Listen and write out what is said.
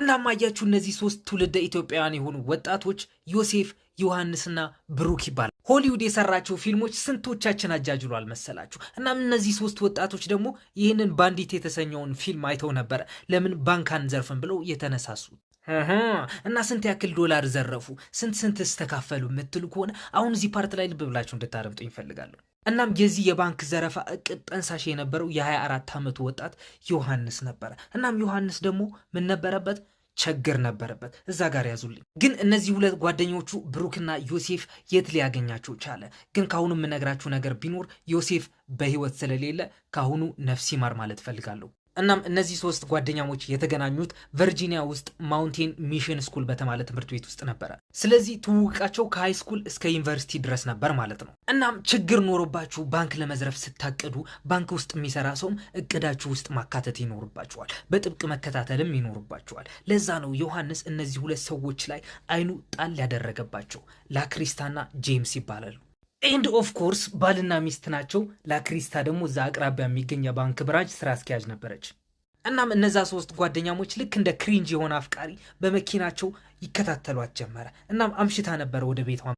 እናም አያችሁ እነዚህ ሶስት ትውልደ ኢትዮጵያውያን የሆኑ ወጣቶች ዮሴፍ፣ ዮሐንስና ብሩክ ይባላል። ሆሊውድ የሰራቸው ፊልሞች ስንቶቻችን አጃጅሏል መሰላችሁ? እናም እነዚህ ሶስት ወጣቶች ደግሞ ይህንን ባንዲት የተሰኘውን ፊልም አይተው ነበረ ለምን ባንክ አንዘርፍም ብለው የተነሳሱት። እና ስንት ያክል ዶላር ዘረፉ፣ ስንት ስተካፈሉ የምትሉ ከሆነ አሁን እዚህ ፓርት ላይ ልብ ብላችሁ እንድታደምጡ ይፈልጋሉ። እናም የዚህ የባንክ ዘረፋ እቅድ ጠንሳሽ የነበረው የ24 ዓመቱ ወጣት ዮሐንስ ነበረ። እናም ዮሐንስ ደግሞ ምን ነበረበት? ችግር ነበረበት። እዛ ጋር ያዙልኝ። ግን እነዚህ ሁለት ጓደኞቹ ብሩክና ዮሴፍ የት ሊያገኛቸው ቻለ? ግን ካሁኑ የምነግራችሁ ነገር ቢኖር ዮሴፍ በህይወት ስለሌለ ካሁኑ ነፍስ ይማር ማለት ፈልጋለሁ። እናም እነዚህ ሶስት ጓደኛሞች የተገናኙት ቨርጂኒያ ውስጥ ማውንቴን ሚሽን ስኩል በተባለ ትምህርት ቤት ውስጥ ነበረ። ስለዚህ ትውውቃቸው ከሃይ ስኩል እስከ ዩኒቨርሲቲ ድረስ ነበር ማለት ነው። እናም ችግር ኖሮባችሁ ባንክ ለመዝረፍ ስታቅዱ ባንክ ውስጥ የሚሰራ ሰውም እቅዳችሁ ውስጥ ማካተት ይኖርባችኋል፣ በጥብቅ መከታተልም ይኖርባችኋል። ለዛ ነው ዮሐንስ እነዚህ ሁለት ሰዎች ላይ አይኑ ጣል ያደረገባቸው። ላክሪስታና ጄምስ ይባላሉ። ኤንድ ኦፍ ኮርስ ባልና ሚስት ናቸው። ላክሪስታ ደግሞ እዛ አቅራቢያ የሚገኝ የባንክ ብራንች ስራ አስኪያጅ ነበረች። እናም እነዛ ሶስት ጓደኛሞች ልክ እንደ ክሪንጅ የሆነ አፍቃሪ በመኪናቸው ይከታተሏት ጀመረ። እናም አምሽታ ነበረ ወደ ቤቷ